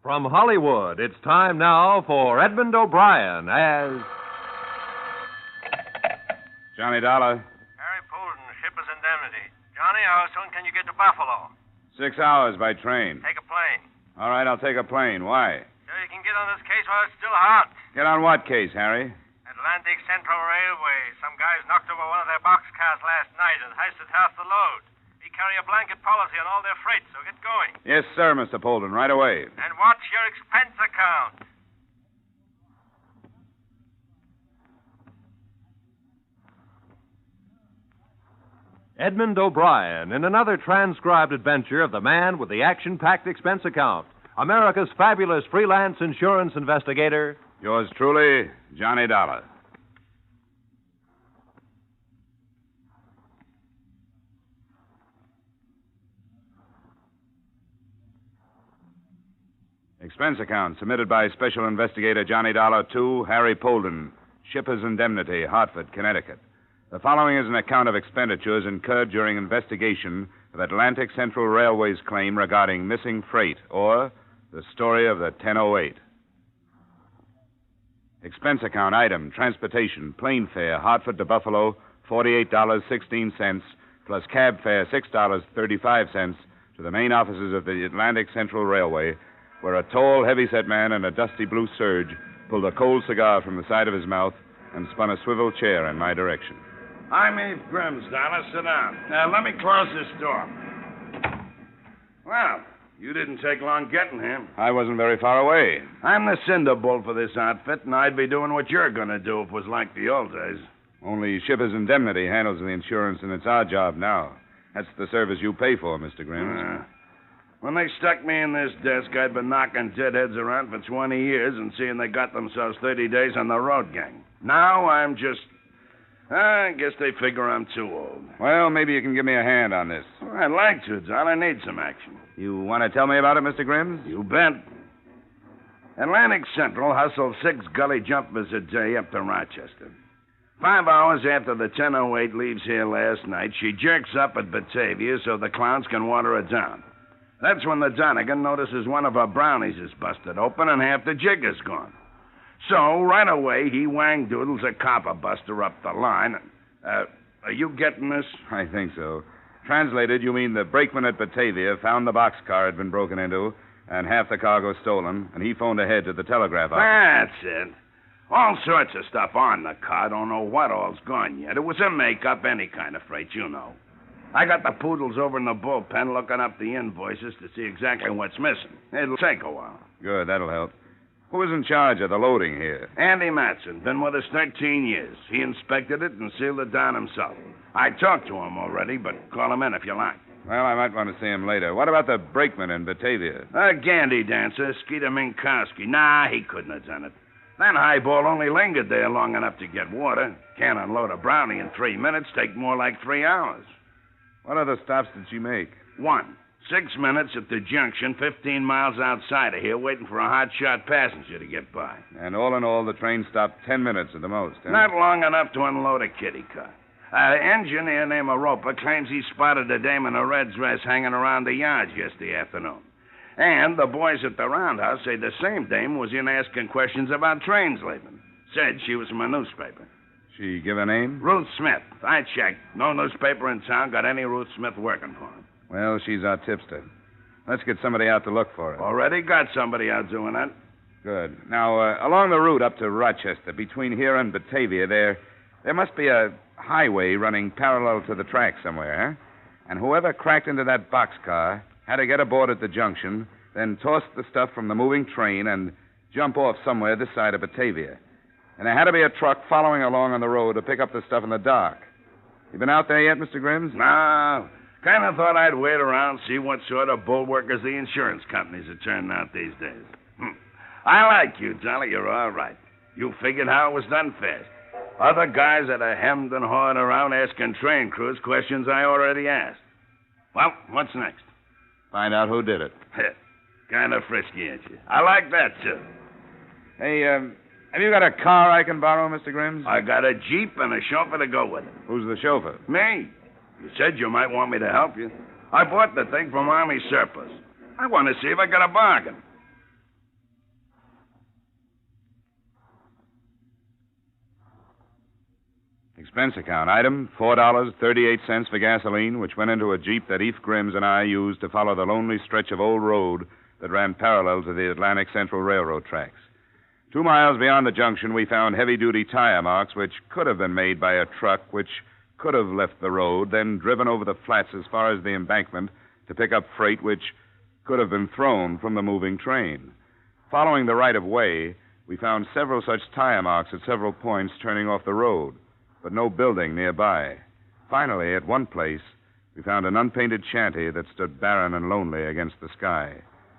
From Hollywood, it's time now for Edmond O'Brien as... Johnny Dollar. Harry Poulton, shipper's indemnity. Johnny, how soon can you get to Buffalo? 6 hours by train. Take a plane. All right, I'll take a plane. Why? So you can get on this case while it's still hot. Get on what case, Harry? Atlantic Central Railway. Some guys knocked over one of their boxcars last night and heisted half the load. We carry a blanket policy on all their freight, so get going. Yes, sir, Mr. Poulton, right away. And watch your expense account. Edmond O'Brien in another transcribed adventure of the man with the action-packed expense account, America's fabulous freelance insurance investigator. Yours truly, Johnny Dollar. Expense account submitted by Special Investigator Johnny Dollar to Harry Poulton, Shipper's Indemnity, Hartford, Connecticut. The following is an account of expenditures incurred during investigation of Atlantic Central Railway's claim regarding missing freight, or the story of the 1008. Expense account item, transportation, plane fare, Hartford to Buffalo, $48.16, plus cab fare, $6.35 to the main offices of the Atlantic Central Railway, where a tall, heavy-set man in a dusty blue serge pulled a cold cigar from the side of his mouth and spun a swivel chair in my direction. I'm Eve Grimm's, Dollar. Sit down. Now, let me close this door. Well, you didn't take long getting here. I wasn't very far away. I'm the cinder bull for this outfit, and I'd be doing what you're going to do if it was like the old days. Only Shipper's Indemnity handles the insurance, and it's our job now. That's the service you pay for, Mr. Grimm. When they stuck me in this desk, I'd been knocking deadheads around for 20 years and seeing they got themselves 30 days on the road gang. Now I'm just... I guess they figure I'm too old. Well, maybe you can give me a hand on this. Well, I'd like to, John. I need some action. You want to tell me about it, Mr. Grimm? You bet. Atlantic Central hustled 6 gully jumpers a day up to Rochester. 5 hours after the 1008 leaves here last night, she jerks up at Batavia so the clowns can water her down. That's when the Donegan notices one of her brownies is busted open and half the jig is gone. So, right away, he wang-doodles a copper buster up the line. Are you getting this? I think so. Translated, you mean the brakeman at Batavia found the boxcar had been broken into and half the cargo stolen, and he phoned ahead to the telegraph office. That's it. All sorts of stuff on the car. Don't know what all's gone yet. It was a make-up, any kind of freight, you know. I got the poodles over in the bullpen looking up the invoices to see exactly what's missing. It'll take a while. Good, that'll help. Who was in charge of the loading here? Andy Matson. Been with us 13 years. He inspected it and sealed it down himself. I talked to him already, but call him in if you like. Well, I might want to see him later. What about the brakeman in Batavia? A Gandy dancer, Skeeter Minkowski. Nah, he couldn't have done it. That highball only lingered there long enough to get water. Can't unload a brownie in 3 minutes. Take more like 3 hours. What other stops did she make? 1. 6 minutes at the junction, 15 miles outside of here, waiting for a hot-shot passenger to get by. And all in all, the train stopped 10 minutes at the most, huh? Not long enough to unload a kiddie car. Engineer named Roper claims he spotted a dame in a red dress hanging around the yard yesterday afternoon. And the boys at the roundhouse say the same dame was in asking questions about trains leaving. Said she was from a newspaper. She give a name? Ruth Smith. I checked. No newspaper in town got any Ruth Smith working for him. Well, she's our tipster. Let's get somebody out to look for her. Already got somebody out doing that. Good. Now, along the route up to Rochester, between here and Batavia, there must be a highway running parallel to the track somewhere, huh? And whoever cracked into that boxcar had to get aboard at the junction, then toss the stuff from the moving train and jump off somewhere this side of Batavia. And there had to be a truck following along on the road to pick up the stuff in the dark. You been out there yet, Mr. Grimm? No. Kind of thought I'd wait around, see what sort of bulwarkers the insurance companies are turning out these days. I like you, Dolly. You're all right. You figured how it was done fast. Other guys that are hemmed and hawed around asking train crews questions I already asked. Well, what's next? Find out who did it. Kind of frisky, ain't you? I like that, too. Hey, have you got a car I can borrow, Mr. Grimm? I got a Jeep and a chauffeur to go with it. Who's the chauffeur? Me. You said you might want me to help you. I bought the thing from Army surplus. I want to see if I got a bargain. Expense account. Item, $4.38 for gasoline, which went into a Jeep that Eph Grimms and I used to follow the lonely stretch of old road that ran parallel to the Atlantic Central Railroad tracks. 2 miles beyond the junction, we found heavy-duty tire marks which could have been made by a truck which could have left the road, then driven over the flats as far as the embankment to pick up freight which could have been thrown from the moving train. Following the right-of-way, we found several such tire marks at several points turning off the road, but no building nearby. Finally, at one place, we found an unpainted shanty that stood barren and lonely against the sky.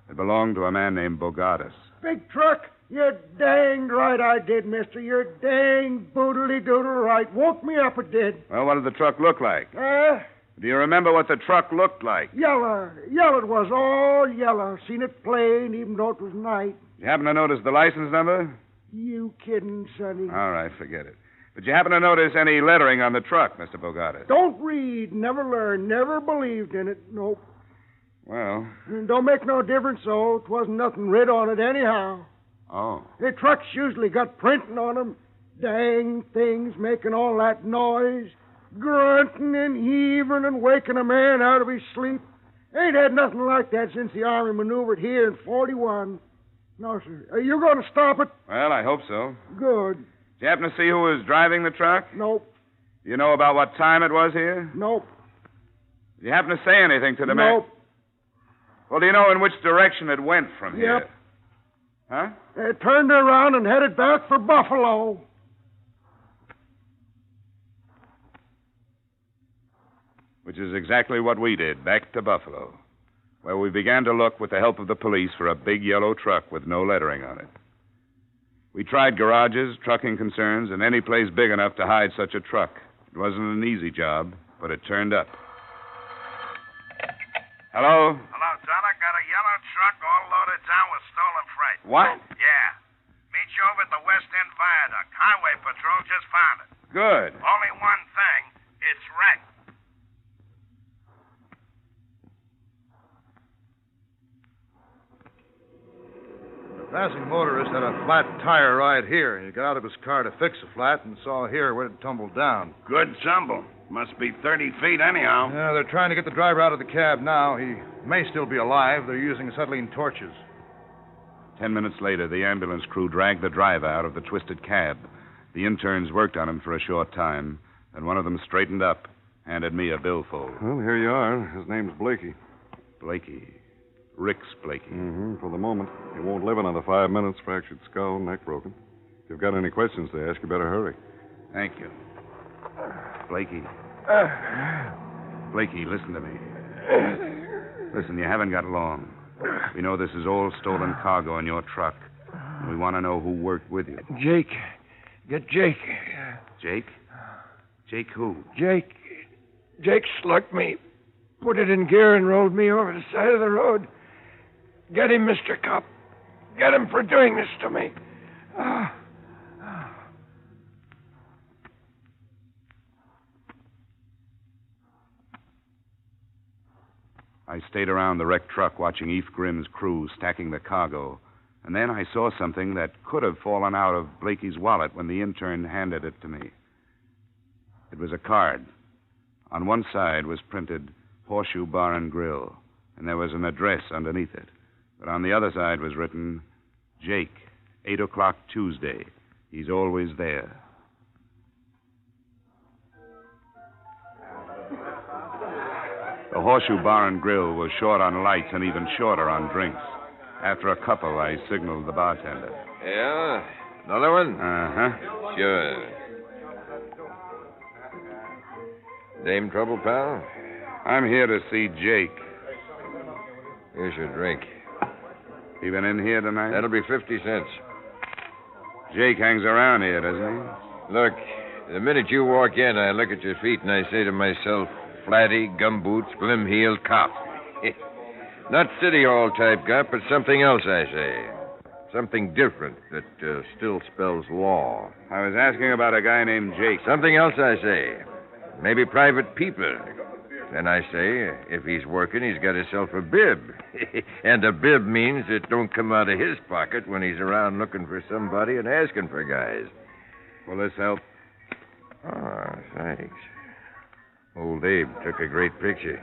It belonged to a man named Bogatis. Big truck? You're danged right I did, mister. You're dang boodly-doodle right. Woke me up, it did. Well, what did the truck look like? Do you remember what the truck looked like? Yellow. Yellow it was, all yellow. Seen it plain, even though it was night. You happen to notice the license number? You kidding, sonny? All right, forget it. But you happen to notice any lettering on the truck, Mr. Bogatis? Don't read, never learn, never believed in it. Nope. Well. Don't make no difference, though. It wasn't nothing writ on it anyhow. Oh. The trucks usually got printing on them. Dang things making all that noise. Grunting and heaving and waking a man out of his sleep. Ain't had nothing like that since the Army maneuvered here in 41. No, sir. Are you going to stop it? Well, I hope so. Good. Did you happen to see who was driving the truck? Nope. You know about what time it was here? Nope. Did you happen to say anything to the man? Nope. Well, do you know in which direction it went from here? Yep. Huh? They turned around and headed back for Buffalo. Which is exactly what we did, back to Buffalo, where we began to look with the help of the police for a big yellow truck with no lettering on it. We tried garages, trucking concerns, and any place big enough to hide such a truck. It wasn't an easy job, but it turned up. Hello? Hello, son. I got a yellow truck all loaded down with stolen freight. What? Yeah. Meet you over at the West End Viaduct. Highway Patrol just found it. Good. Only one thing. It's wrecked. The passing motorist had a flat tire right here. He got out of his car to fix the flat and saw here where it tumbled down. Good tumble. Must be 30 feet anyhow. Yeah, they're trying to get the driver out of the cab now. He may still be alive. They're using acetylene torches. 10 minutes later, the ambulance crew dragged the driver out of the twisted cab. The interns worked on him for a short time, and one of them straightened up, handed me a billfold. Well, here you are. His name's Blakey. Blakey. Rick's Blakey. Mm-hmm, for the moment. He won't live another 5 minutes. Fractured skull, neck broken. If you've got any questions to ask, you better hurry. Thank you. Blakey. Blakey, listen to me. Listen, you haven't got long. We know this is all stolen cargo in your truck. And we want to know who worked with you. Jake. Get Jake. Jake? Jake who? Jake slugged me. Put it in gear and rolled me over the side of the road. Get him, Mr. Cop. Get him for doing this to me. I stayed around the wrecked truck watching Eph Grimm's crew stacking the cargo. And then I saw something that could have fallen out of Blakey's wallet when the intern handed it to me. It was a card. On one side was printed Horseshoe Bar and Grill, and there was an address underneath it. But on the other side was written, Jake, 8 o'clock Tuesday. He's always there. The Horseshoe Bar and Grill was short on lights and even shorter on drinks. After a couple, I signaled the bartender. Yeah? Another one? Uh-huh. Sure. Name trouble, pal? I'm here to see Jake. Here's your drink. He been in here tonight? That'll be 50 cents. Jake hangs around here, doesn't he? Look, the minute you walk in, I look at your feet and I say to myself, flatty, gumboots, glim-heeled cop. Not City Hall type cop, but something else, I say. Something different that still spells law. I was asking about a guy named Jake. Something else, I say. Maybe private people. Then I say, if he's working, he's got himself a bib. And a bib means it don't come out of his pocket when he's around looking for somebody and asking for guys. Will this help? Oh, thanks. Old Abe took a great picture.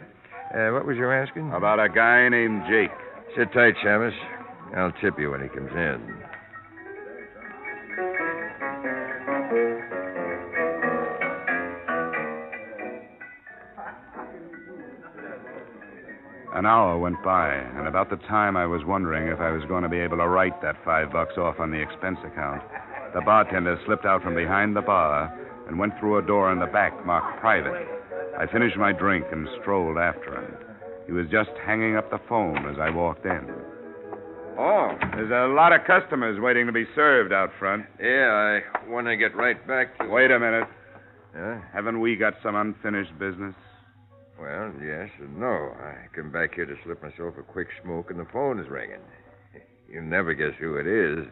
What was you asking? About a guy named Jake. Sit tight, Shamus. I'll tip you when he comes in. An hour went by, and about the time I was wondering if I was going to be able to write that $5 off on the expense account, the bartender slipped out from behind the bar and went through a door in the back marked private. I finished my drink and strolled after him. He was just hanging up the phone as I walked in. Oh, there's a lot of customers waiting to be served out front. Yeah, I want to get right back to... Wait a minute. Huh? Haven't we got some unfinished business? Well, yes and no. I come back here to slip myself a quick smoke, and the phone is ringing. You'll never guess who it is.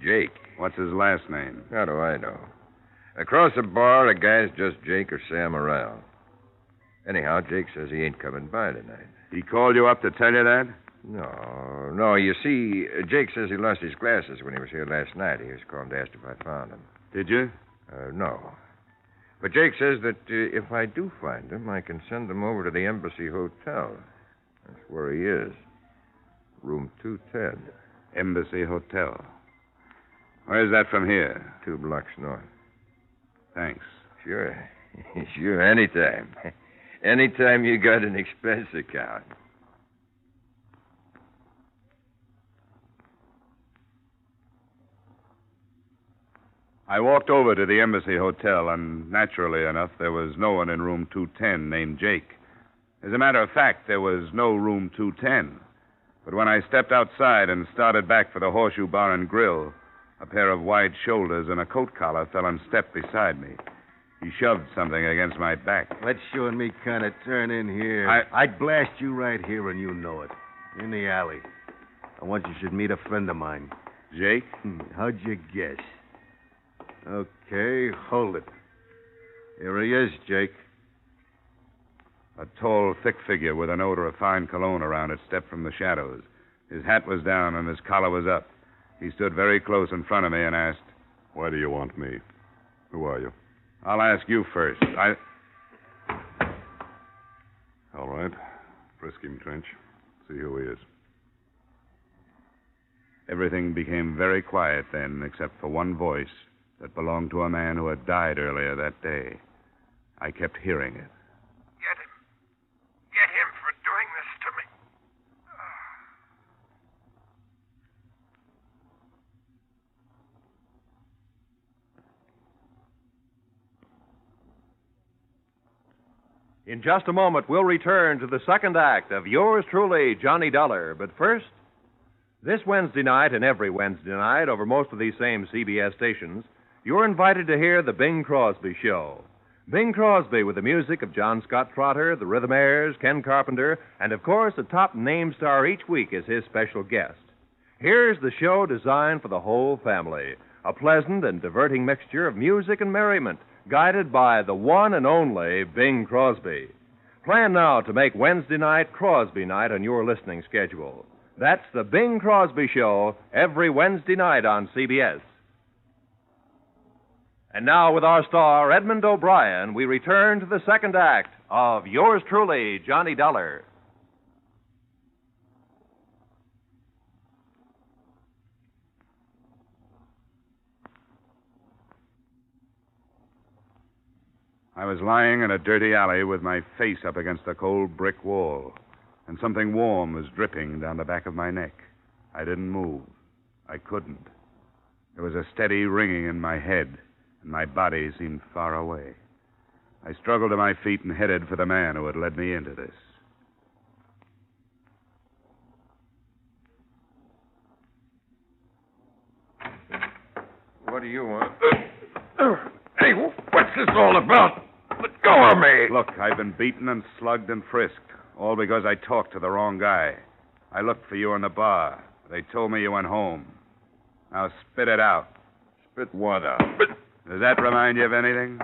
Jake. What's his last name? How do I know? Across the bar, a guy's just Jake or Sam around. Anyhow, Jake says he ain't coming by tonight. He called you up to tell you that? No. You see, Jake says he lost his glasses when he was here last night. He was calling to ask if I found them. Did you? No. But Jake says that if I do find him, I can send him over to the Embassy Hotel. That's where he is. Room 210. Embassy Hotel. Where's that from here? 2 blocks north. Thanks. Sure. Sure, anytime. Anytime you got an expense account. I walked over to the Embassy Hotel, and naturally enough, there was no one in room 210 named Jake. As a matter of fact, there was no room 210. But when I stepped outside and started back for the Horseshoe Bar and Grill, a pair of wide shoulders and a coat collar fell on step beside me. He shoved something against my back. Let you and me kind of turn in here. I'd blast you right here, and you know it. In the alley. I want you should meet a friend of mine. Jake? How'd you guess? Okay, hold it. Here he is, Jake. A tall, thick figure with an odor of fine cologne around it stepped from the shadows. His hat was down and his collar was up. He stood very close in front of me and asked, Why do you want me? Who are you? I'll ask you first. All right. Frisk him, Trench. See who he is. Everything became very quiet then, except for one voice that belonged to a man who had died earlier that day. I kept hearing it. Get him. Get him for doing this to me. In just a moment, we'll return to the second act of yours truly, Johnny Dollar. But first, this Wednesday night and every Wednesday night over most of these same CBS stations, you're invited to hear the Bing Crosby Show. Bing Crosby with the music of John Scott Trotter, the Rhythmaires, Ken Carpenter, and, of course, a top name star each week is his special guest. Here's the show designed for the whole family, a pleasant and diverting mixture of music and merriment, guided by the one and only Bing Crosby. Plan now to make Wednesday night Crosby night on your listening schedule. That's the Bing Crosby Show every Wednesday night on CBS. And now, with our star, Edmond O'Brien, we return to the second act of yours truly, Johnny Dollar. I was lying in a dirty alley with my face up against a cold brick wall, and something warm was dripping down the back of my neck. I didn't move. I couldn't. There was a steady ringing in my head, and my body seemed far away. I struggled to my feet and headed for the man who had led me into this. What do you want? Hey, what's this all about? Let go of me! Look, I've been beaten and slugged and frisked, all because I talked to the wrong guy. I looked for you in the bar. They told me you went home. Now spit it out. Spit what out? Does that remind you of anything?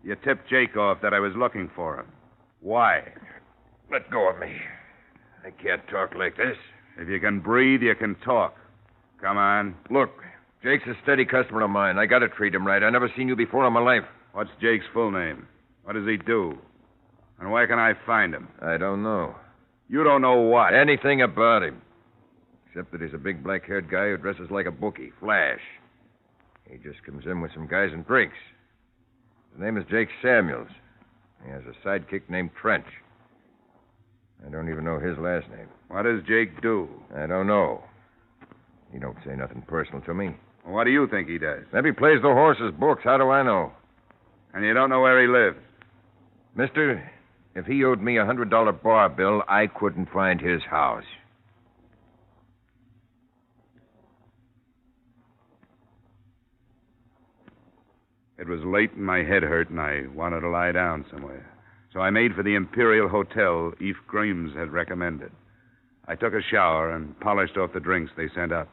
You tipped Jake off that I was looking for him. Why? Let go of me. I can't talk like this. If you can breathe, you can talk. Come on. Look, Jake's a steady customer of mine. I gotta treat him right. I never seen you before in my life. What's Jake's full name? What does he do? And where can I find him? I don't know. You don't know what? Anything about him. Except that he's a big black-haired guy who dresses like a bookie, Flash. He just comes in with some guys and drinks. His name is Jake Samuels. He has a sidekick named Trench. I don't even know his last name. What does Jake do? I don't know. He don't say nothing personal to me. Well, what do you think he does? Maybe he plays the horse's books. How do I know? And you don't know where he lives? Mister, if he owed me a $100 bar bill, I couldn't find his house. It was late and my head hurt, and I wanted to lie down somewhere. So I made for the Imperial Hotel Eve Grimes had recommended. I took a shower and polished off the drinks they sent up.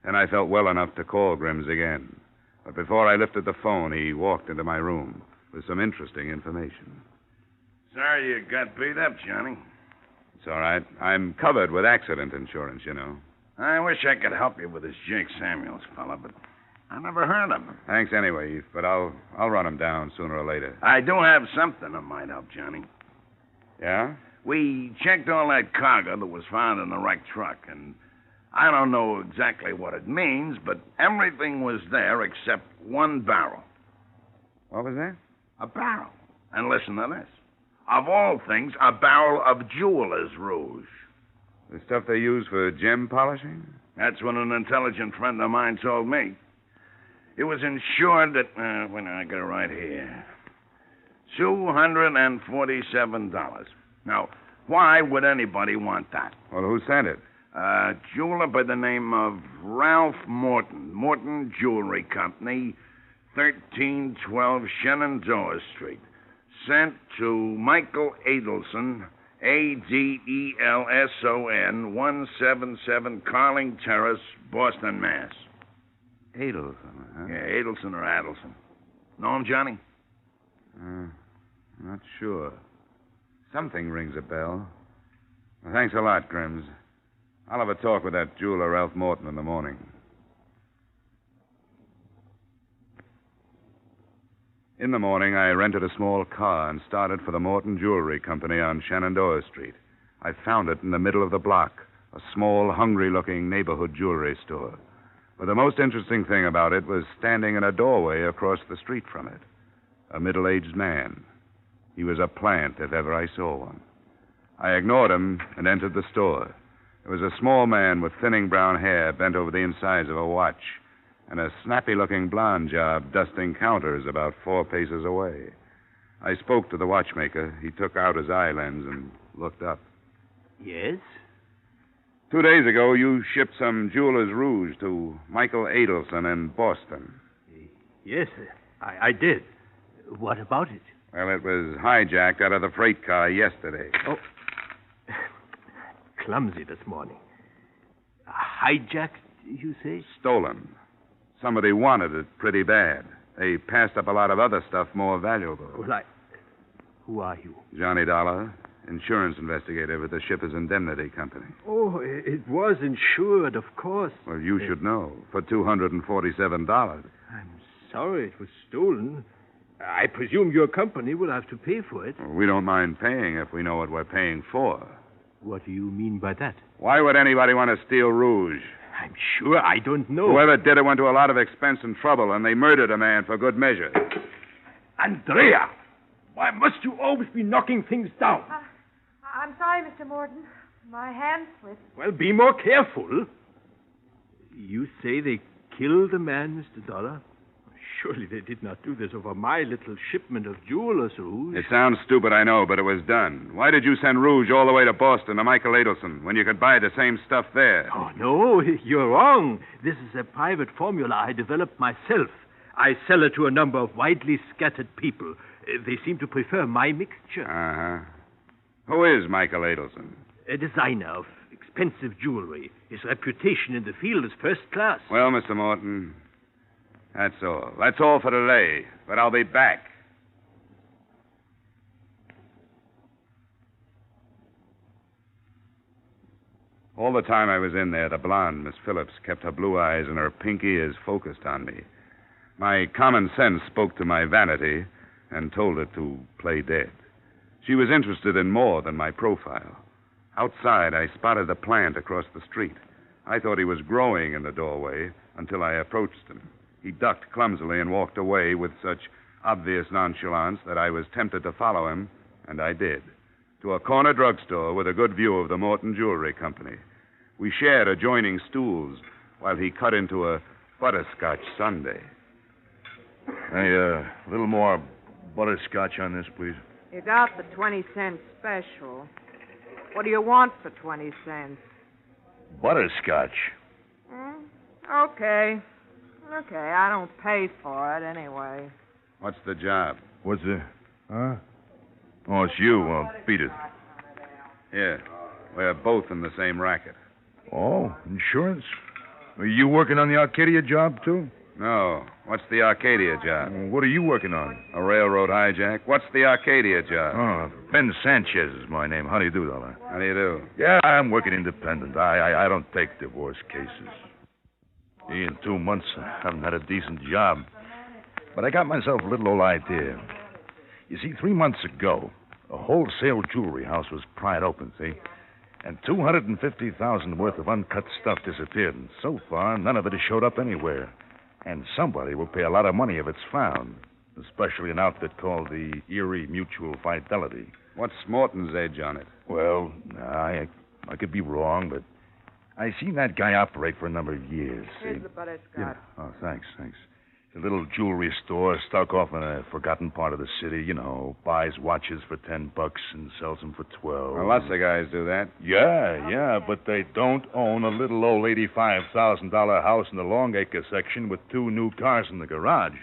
Then I felt well enough to call Grimes again. But before I lifted the phone, he walked into my room with some interesting information. Sorry you got beat up, Johnny. It's all right. I'm covered with accident insurance, you know. I wish I could help you with this Jake Samuels fella, but I never heard of him. Thanks anyway, Eve, but I'll run him down sooner or later. I do have something that might help, Johnny. Yeah? We checked all that cargo that was found in the wrecked truck, and I don't know exactly what it means, but everything was there except one barrel. What was that? A barrel. And listen to this. Of all things, a barrel of jeweler's rouge. The stuff they use for gem polishing? That's what an intelligent friend of mine told me. It was insured at, when I got it right here, $247. Now, why would anybody want that? Well, who sent it? A jeweler by the name of Ralph Morton. Morton Jewelry Company, 1312 Shenandoah Street. Sent to Michael Adelson, Adelson, 177 Carling Terrace, Boston, Mass. Adelson, huh? Yeah, Adelson or Adelson. Know him, Johnny? Not sure. Something rings a bell. Well, thanks a lot, Grimes. I'll have a talk with that jeweler, Ralph Morton, in the morning. In the morning, I rented a small car and started for the Morton Jewelry Company on Shenandoah Street. I found it in the middle of the block, a small, hungry-looking neighborhood jewelry store. But the most interesting thing about it was standing in a doorway across the street from it. A middle-aged man. He was a plant, if ever I saw one. I ignored him and entered the store. It was a small man with thinning brown hair bent over the insides of a watch, and a snappy-looking blonde job dusting counters about 4 paces away. I spoke to the watchmaker. He took out his eye lens and looked up. Yes? 2 days ago, you shipped some jeweler's rouge to Michael Adelson in Boston. Yes, I did. What about it? Well, it was hijacked out of the freight car yesterday. Oh. Clumsy this morning. Hijacked, you say? Stolen. Somebody wanted it pretty bad. They passed up a lot of other stuff more valuable. Well, Who are you? Johnny Dollar, insurance investigator with the Shippers Indemnity Company. Oh, it was insured, of course. Well, you should know. For $247. I'm sorry it was stolen. I presume your company will have to pay for it. Well, we don't mind paying if we know what we're paying for. What do you mean by that? Why would anybody want to steal rouge? I'm sure I don't know. Whoever did it went to a lot of expense and trouble, and they murdered a man for good measure. Andrea! Why must you always be knocking things down? I'm sorry, Mr. Morton. My hand slipped. Well, be more careful. You say they killed the man, Mr. Dollar? Surely they did not do this over my little shipment of jeweler's rouge. It sounds stupid, I know, but it was done. Why did you send rouge all the way to Boston to Michael Adelson when you could buy the same stuff there? Oh, no, you're wrong. This is a private formula I developed myself. I sell it to a number of widely scattered people. They seem to prefer my mixture. Uh-huh. Who is Michael Adelson? A designer of expensive jewelry. His reputation in the field is first class. Well, Mr. Morton, that's all. That's all for today, but I'll be back. All the time I was in there, the blonde, Miss Phillips, kept her blue eyes and her pink ears focused on me. My common sense spoke to my vanity and told it to play dead. She was interested in more than my profile. Outside, I spotted the plant across the street. I thought he was growing in the doorway until I approached him. He ducked clumsily and walked away with such obvious nonchalance that I was tempted to follow him, and I did, to a corner drugstore with a good view of the Morton Jewelry Company. We shared adjoining stools while he cut into a butterscotch sundae. Hey, a little more butterscotch on this, please. You got the 20-cent special. What do you want for 20 cents? Butterscotch? Okay. Okay, I don't pay for it anyway. What's the job? What's the... Huh? Oh, it's you. Well, beat it. Here. We're both in the same racket. Oh, insurance? Are you working on the Arcadia job, too? No. What's the Arcadia job? What are you working on? A railroad hijack. What's the Arcadia job? Oh, Ben Sanchez is my name. How do you do, Dollar? How do you do? Yeah, I'm working independent. I don't take divorce cases. In 2 months, I haven't had a decent job. But I got myself a little old idea. You see, 3 months ago, a wholesale jewelry house was pried open, see? And $250,000 worth of uncut stuff disappeared. And so far, none of it has showed up anywhere. And somebody will pay a lot of money if it's found, especially an outfit called the Erie Mutual Fidelity. What's Morton's edge on it? Well, I could be wrong, but I've seen that guy operate for a number of years. Here's the butterscotch. Yeah. Oh, thanks. It's a little jewelry store stuck off in a forgotten part of the city. You know, buys watches for $10 and sells them for $12. Well, lots of guys do that. Yeah, but they don't own a little old $85,000 house in the Longacre section with 2 new cars in the garage.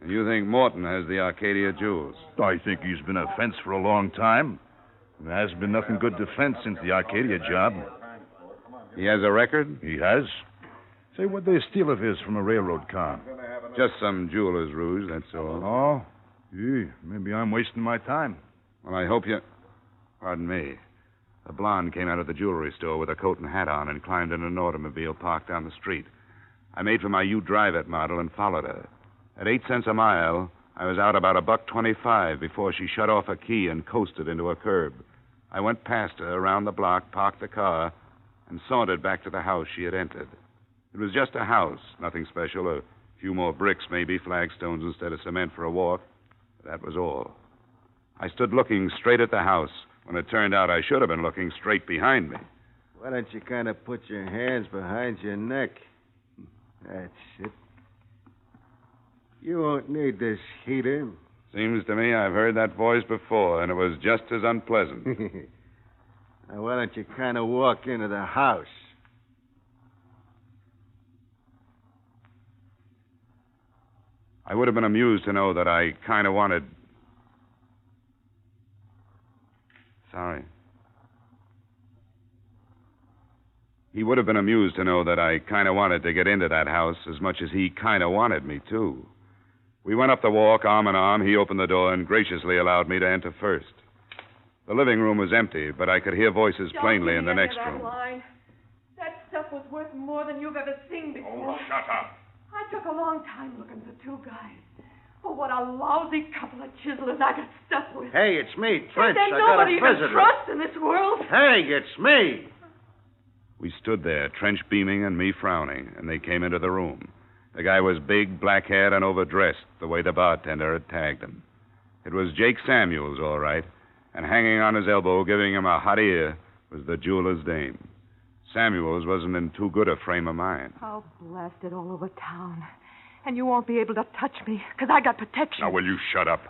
And you think Morton has the Arcadia jewels? I think he's been a fence for a long time. There hasn't been nothing good to fence since the Arcadia job. He has a record? He has. Say, what'd they steal of his from a railroad car? Just some jeweler's rouge, that's all. Oh? Gee, maybe I'm wasting my time. Well, I hope you... Pardon me. A blonde came out of the jewelry store with a coat and hat on and climbed in an automobile parked down the street. I made for my You Drive It model and followed her. At 8 cents a mile, I was out about $1.25 before she shut off a key and coasted into a curb. I went past her, around the block, parked the car, and sauntered back to the house she had entered. It was just a house, nothing special, a few more bricks, maybe, flagstones instead of cement for a walk. That was all. I stood looking straight at the house when it turned out I should have been looking straight behind me. Why don't you kind of put your hands behind your neck? That's it. You won't need this heater. Seems to me I've heard that voice before, and it was just as unpleasant. Now, why don't you kind of walk into the house? I would have been amused to know that I kind of wanted... Sorry. He would have been amused to know that I kind of wanted to get into that house as much as he kind of wanted me to. We went up the walk, arm in arm. He opened the door and graciously allowed me to enter first. The living room was empty, but I could hear voices plainly in the next room. That stuff was worth more than you've ever seen before. Oh, shut up. I took a long time looking for 2 guys. Oh, what a lousy couple of chiselers I got stuck with. Hey, it's me, Trench. There's I got nobody a you can visitor. trust in this world. Hey, it's me. We stood there, Trench beaming and me frowning, and they came into the room. The guy was big, black-haired, and overdressed, the way the bartender had tagged him. It was Jake Samuels, all right, and hanging on his elbow, giving him a hot ear, was the jeweler's dame. Samuels wasn't in too good a frame of mind. I'll blast it all over town. And you won't be able to touch me, because I got protection. Now, will you shut up?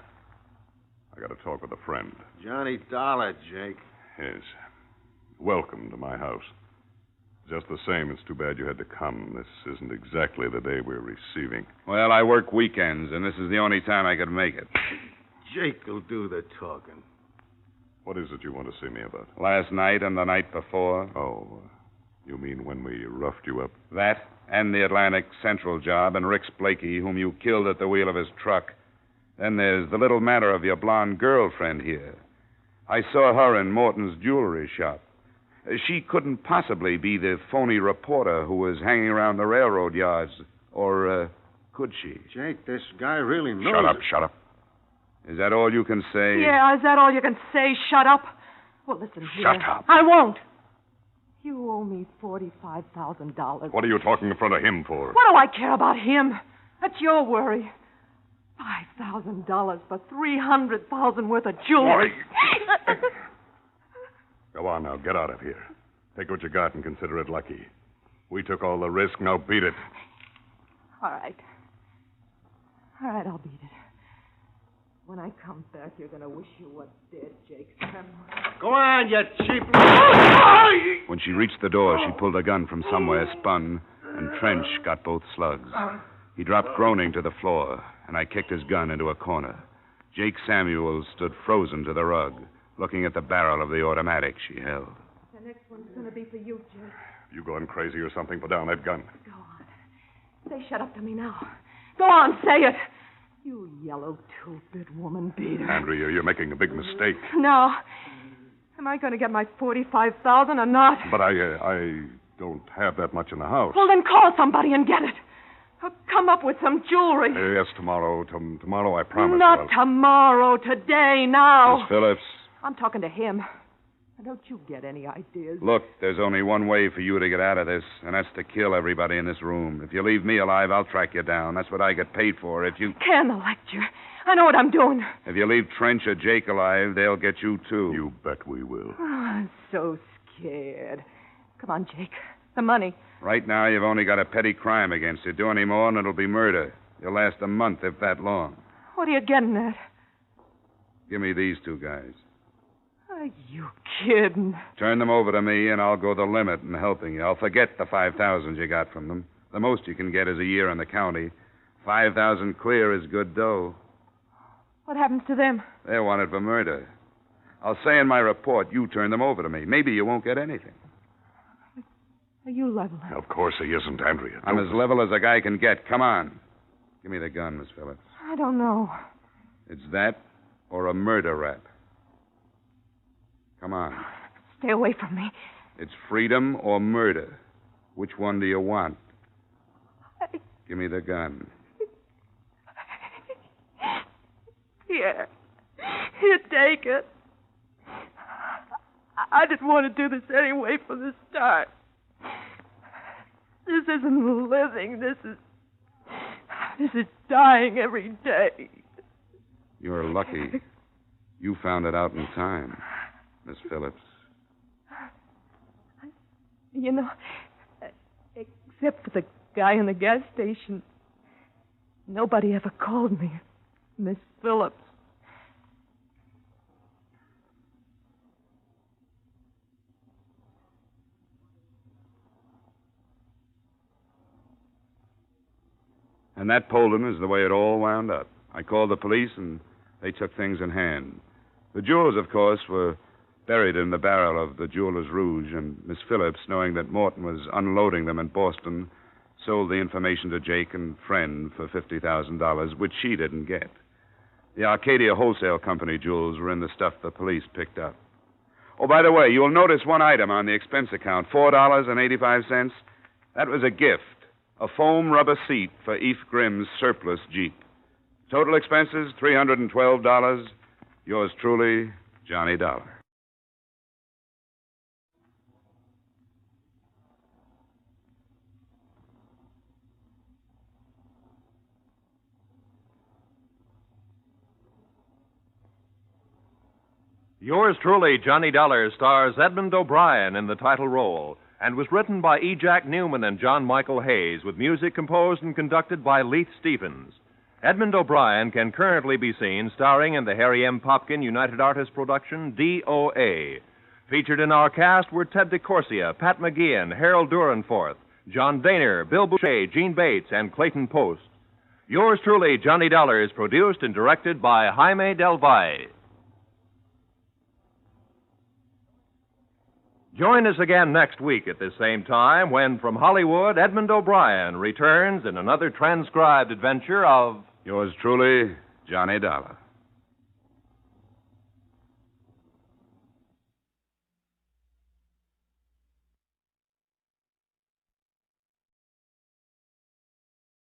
I got to talk with a friend. Johnny Dollar, Jake. Yes. Welcome to my house. Just the same, it's too bad you had to come. This isn't exactly the day we're receiving. Well, I work weekends, and this is the only time I could make it. Jake will do the talking. What is it you want to see me about? Last night and the night before. Oh, you mean when we roughed you up? That and the Atlantic Central job and Rick's Blakey, whom you killed at the wheel of his truck. Then there's the little matter of your blonde girlfriend here. I saw her in Morton's jewelry shop. She couldn't possibly be the phony reporter who was hanging around the railroad yards. Or Could she? Jake, this guy really knows. Shut up. Is that all you can say? Yeah, is that all you can say? Shut up. Well, listen here. Shut up. I won't. You owe me $45,000. What are you talking in front of him for? What do I care about him? That's your worry. $5,000 for $300,000 worth of jewelry. Go on now, get out of here. Take what you got and consider it lucky. We took all the risk, now beat it. All right, I'll beat it. When I come back, you're going to wish you were dead, Jake. Go on, you cheap... When she reached the door, she pulled a gun from somewhere, spun, and Trench got both slugs. He dropped groaning to the floor, and I kicked his gun into a corner. Jake Samuels stood frozen to the rug, looking at the barrel of the automatic she held. The next one's going to be for you, Jake. You going crazy or something? Put down that gun. Go on. Say shut up to me now. Go on, say it. You yellow-tooth-bit woman beater. Andrea, you're making a big mistake. Now, am I going to get my $45,000 or not? But I don't have that much in the house. Well, then call somebody and get it. Or come up with some jewelry. Yes, tomorrow. Tomorrow, I promise. Not tomorrow. Today, now. Miss Phillips. I'm talking to him. Now, don't you get any ideas? Look, there's only one way for you to get out of this, and that's to kill everybody in this room. If you leave me alive, I'll track you down. That's what I get paid for. If you... Can the lecture. I know what I'm doing. If you leave Trench or Jake alive, they'll get you, too. You bet we will. Oh, I'm so scared. Come on, Jake. The money. Right now, you've only got a petty crime against you. Do any more, and it'll be murder. You'll last a month, if that long. What are you getting at? Give me these two guys. Are you kidding? Turn them over to me, and I'll go the limit in helping you. I'll forget the $5,000 you got from them. The most you can get is a year in the county. $5,000 clear is good dough. What happens to them? They're wanted for murder. I'll say in my report you turn them over to me. Maybe you won't get anything. Are you level? Of course he isn't, Andrea. I'm as level as a guy can get. Come on. Give me the gun, Miss Phillips. I don't know. It's that or a murder rap. Come on. Stay away from me. It's freedom or murder. Which one do you want? Give me the gun. Here. Here, take it. I didn't want to do this anyway from the start. This isn't living. This is dying every day. You're lucky. You found it out in time, Miss Phillips. You know, except for the guy in the gas station, nobody ever called me Miss Phillips. And that, Polden, is the way it all wound up. I called the police, and they took things in hand. The jewels, of course, were buried in the barrel of the Jeweler's Rouge, and Miss Phillips, knowing that Morton was unloading them in Boston, sold the information to Jake and Friend for $50,000, which she didn't get. The Arcadia Wholesale Company jewels were in the stuff the police picked up. Oh, by the way, you'll notice one item on the expense account, $4.85. That was a gift. A foam rubber seat for Eve Grimm's surplus Jeep. Total expenses, $312. Yours truly, Johnny Dollar. Yours truly, Johnny Dollar, stars Edmond O'Brien in the title role and was written by E. Jack Newman and John Michael Hayes, with music composed and conducted by Leith Stephens. Edmond O'Brien can currently be seen starring in the Harry M. Popkin United Artists production, D.O.A. Featured in our cast were Ted DeCorsia, Pat McGeehan, Harold Durenforth, John Daner, Bill Boucher, Gene Bates, and Clayton Post. Yours truly, Johnny Dollar, is produced and directed by Jaime Del Valle. Join us again next week at this same time when, from Hollywood, Edmond O'Brien returns in another transcribed adventure of... Yours truly, Johnny Dollar.